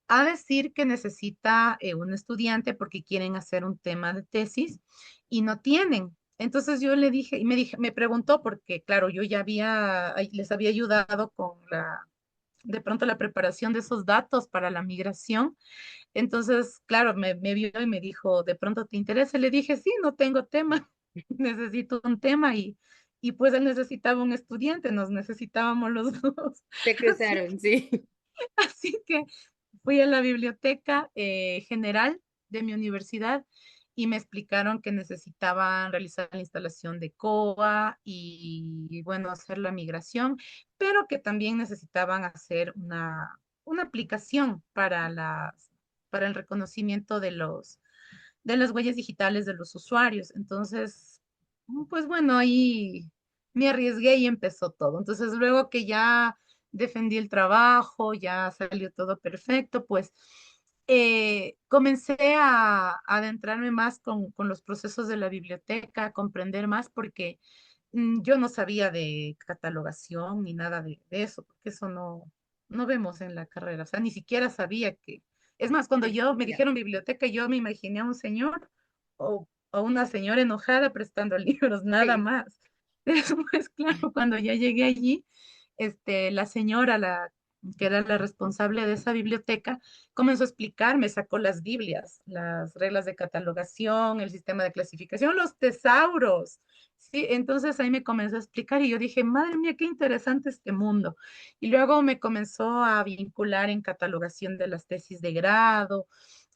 a decir que necesita un estudiante porque quieren hacer un tema de tesis y no tienen. Entonces yo le dije, me preguntó porque, claro, yo ya les había ayudado con de pronto la preparación de esos datos para la migración. Entonces, claro, me vio y me dijo, ¿de pronto te interesa? Le dije, sí, no tengo tema, necesito un tema y pues él necesitaba un estudiante, nos necesitábamos los dos. Se Así, cruzaron, sí. así que fui a la biblioteca general de mi universidad y me explicaron que necesitaban realizar la instalación de COA y, bueno, hacer la migración, pero que también necesitaban hacer una aplicación para el reconocimiento de las huellas digitales de los usuarios. Entonces, pues bueno, ahí me arriesgué y empezó todo. Entonces, luego que ya defendí el trabajo, ya salió todo perfecto, pues comencé a adentrarme más con los procesos de la biblioteca, a comprender más porque yo no sabía de catalogación ni nada de eso, porque eso no vemos en la carrera, o sea, ni siquiera sabía que... Es más, cuando yo me dijeron biblioteca, yo me imaginé a un señor o una señora enojada prestando libros, nada Sí. más. Después, claro, cuando ya llegué allí, la señora, que era la responsable de esa biblioteca, comenzó a explicar, me sacó las Biblias, las reglas de catalogación, el sistema de clasificación, los tesauros. Sí, entonces ahí me comenzó a explicar y yo dije, madre mía, qué interesante este mundo. Y luego me comenzó a vincular en catalogación de las tesis de grado,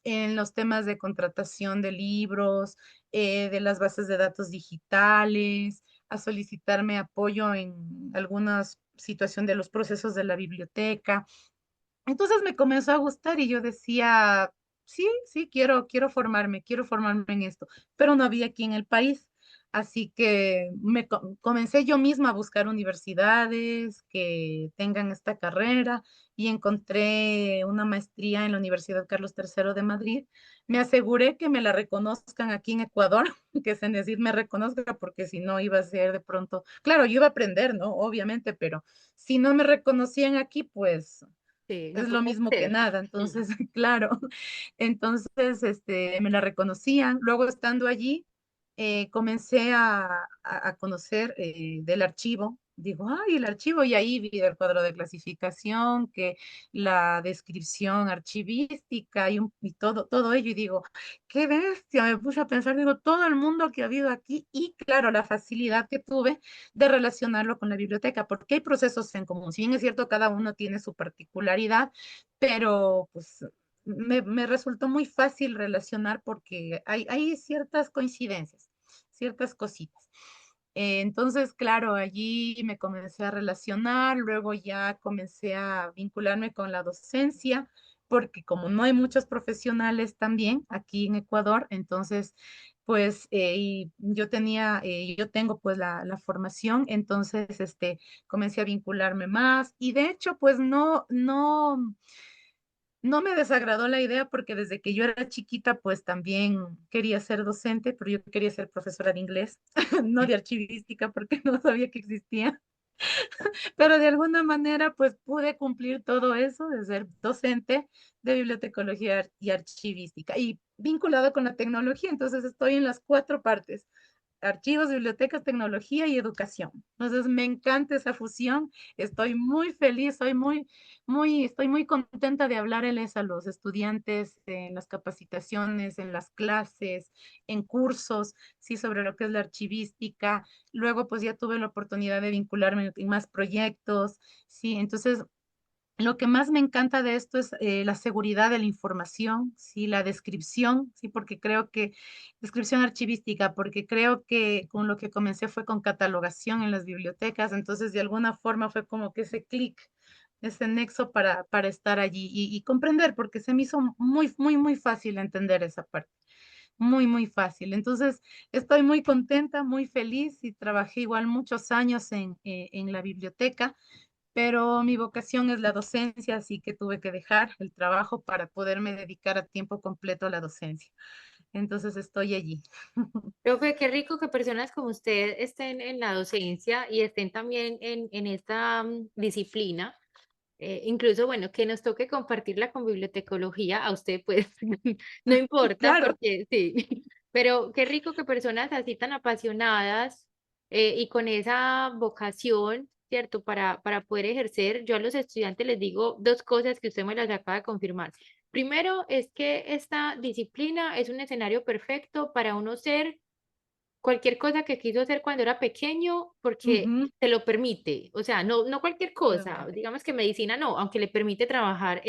en los temas de contratación de libros, de las bases de datos digitales, a solicitarme apoyo en algunas situación de los procesos de la biblioteca. Entonces me comenzó a gustar y yo decía, sí, sí, quiero formarme en esto, pero no había aquí en el país. Así que comencé yo misma a buscar universidades que tengan esta carrera y encontré una maestría en la Universidad Carlos III de Madrid. Me aseguré que me la reconozcan aquí en Ecuador, que se necesita me reconozca, porque si no iba a ser de pronto, claro, yo iba a aprender, ¿no? Obviamente, pero si no me reconocían aquí, pues Sí, no es lo puede mismo que ser. nada. Entonces, claro, entonces me la reconocían. Luego, estando allí, comencé a conocer del archivo. Digo, ay, el archivo, y ahí vi el cuadro de clasificación, que la descripción archivística y todo ello, y digo, qué bestia, me puse a pensar, digo, todo el mundo que ha habido aquí, y claro, la facilidad que tuve de relacionarlo con la biblioteca, porque hay procesos en común. Si bien es cierto, cada uno tiene su particularidad, pero pues me resultó muy fácil relacionar porque hay ciertas coincidencias, ciertas cositas. Entonces, claro, allí me comencé a relacionar, luego ya comencé a vincularme con la docencia, porque como no hay muchos profesionales también aquí en Ecuador, entonces, pues, y yo tengo pues la formación, entonces, comencé a vincularme más y de hecho, pues, no me desagradó la idea porque desde que yo era chiquita, pues también quería ser docente, pero yo quería ser profesora de inglés, no de archivística porque no sabía que existía, pero de alguna manera pues pude cumplir todo eso de ser docente de bibliotecología y archivística y vinculado con la tecnología, entonces estoy en las cuatro partes: archivos, bibliotecas, tecnología y educación. Entonces, me encanta esa fusión. Estoy muy feliz, estoy muy contenta de hablarles a los estudiantes en las capacitaciones, en las clases, en cursos, sí, sobre lo que es la archivística. Luego, pues ya tuve la oportunidad de vincularme en más proyectos, sí. Entonces, lo que más me encanta de esto es la seguridad de la información, sí, la descripción, sí, porque creo que, descripción archivística, porque creo que con lo que comencé fue con catalogación en las bibliotecas, entonces de alguna forma fue como que ese clic, ese nexo para estar allí y comprender, porque se me hizo muy fácil entender esa parte, muy fácil. Entonces, estoy muy contenta, muy feliz y trabajé igual muchos años en la biblioteca, pero mi vocación es la docencia, así que tuve que dejar el trabajo para poderme dedicar a tiempo completo a la docencia. Entonces estoy allí. Profe, qué rico que personas como usted estén en la docencia y estén también en esta disciplina. Incluso, bueno, que nos toque compartirla con bibliotecología, a usted pues no importa Claro, porque sí, pero qué rico que personas así tan apasionadas y con esa vocación, ¿cierto? Para poder ejercer, yo a los estudiantes les digo dos cosas que usted me las acaba de confirmar. Primero es que esta disciplina es un escenario perfecto para uno ser cualquier cosa que quiso hacer cuando era pequeño porque ujú, te lo permite, o sea, no cualquier cosa, obviamente. digamos que medicina no, aunque le permite trabajar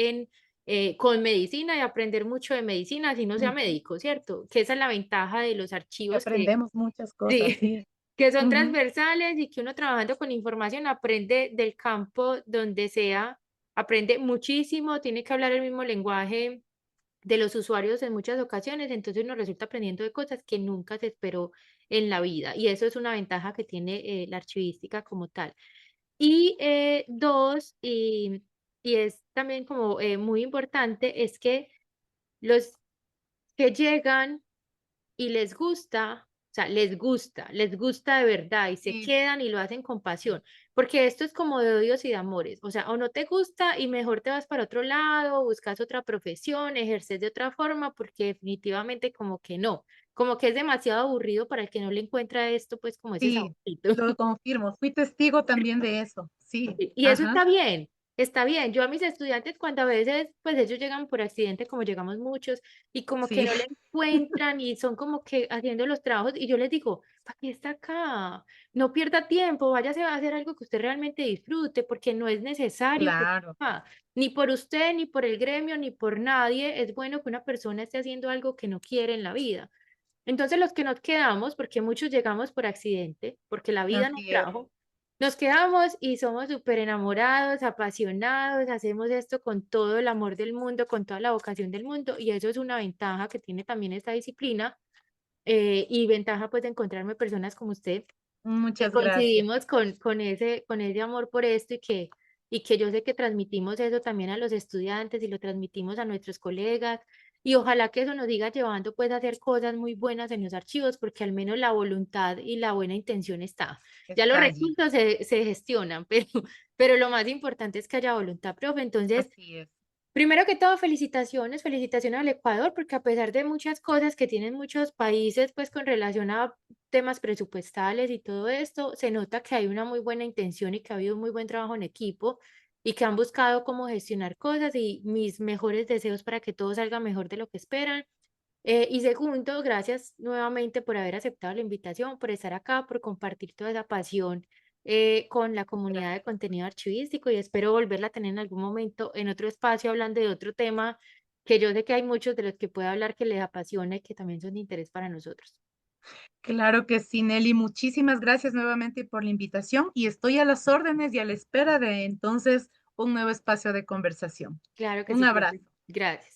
con medicina y aprender mucho de medicina si no sea Ujú. médico, ¿cierto? Que esa es la ventaja de los archivos que, Aprendemos muchas cosas, sí, sí. que son Ujú. transversales y que uno trabajando con información aprende del campo donde sea, aprende muchísimo, tiene que hablar el mismo lenguaje de los usuarios en muchas ocasiones, entonces nos resulta aprendiendo de cosas que nunca se esperó en la vida y eso es una ventaja que tiene la archivística como tal. Y dos, y es también como muy importante, es que los que llegan y les gusta de verdad y se Sí, quedan y lo hacen con pasión, porque esto es como de odios y de amores, o sea, o no te gusta y mejor te vas para otro lado, buscas otra profesión, ejerces de otra forma, porque definitivamente como que no, como que es demasiado aburrido para el que no le encuentra esto, pues como ese sí, saborcito. lo confirmo. Fui testigo también de eso. Sí, Y eso ajá, está bien. Yo a mis estudiantes cuando a veces, pues ellos llegan por accidente, como llegamos muchos, y como que sí, no le encuentran y son como que haciendo los trabajos, y yo les digo, ¿para qué está acá? No pierda tiempo, váyase a hacer algo que usted realmente disfrute, porque no es necesario que claro. ni por usted, ni por el gremio, ni por nadie, es bueno que una persona esté haciendo algo que no quiere en la vida. Entonces los que nos quedamos, porque muchos llegamos por accidente, porque la vida nos Así es. trajo, nos quedamos y somos súper enamorados, apasionados, hacemos esto con todo el amor del mundo, con toda la vocación del mundo, y eso es una ventaja que tiene también esta disciplina, y ventaja pues de encontrarme personas como usted que Muchas gracias. coincidimos con ese amor por esto y que yo sé que transmitimos eso también a los estudiantes y lo transmitimos a nuestros colegas y ojalá que eso nos siga llevando pues a hacer cosas muy buenas en los archivos porque al menos la voluntad y la buena intención está. Ya los Está allí. recursos se gestionan, pero lo más importante es que haya voluntad, profe. Entonces, Así es. primero que todo, felicitaciones, felicitaciones al Ecuador, porque a pesar de muchas cosas que tienen muchos países, pues con relación a temas presupuestales y todo esto, se nota que hay una muy buena intención y que ha habido un muy buen trabajo en equipo y que han buscado cómo gestionar cosas y mis mejores deseos para que todo salga mejor de lo que esperan. Y segundo, gracias nuevamente por haber aceptado la invitación, por estar acá, por compartir toda esa pasión con la comunidad de Gracias. contenido archivístico y espero volverla a tener en algún momento en otro espacio hablando de otro tema que yo sé que hay muchos de los que puede hablar que les apasiona y que también son de interés para nosotros. Claro que sí, Nelly. Muchísimas gracias nuevamente por la invitación y estoy a las órdenes y a la espera de entonces un nuevo espacio de conversación. Claro que Un sí, abrazo. profe. Gracias.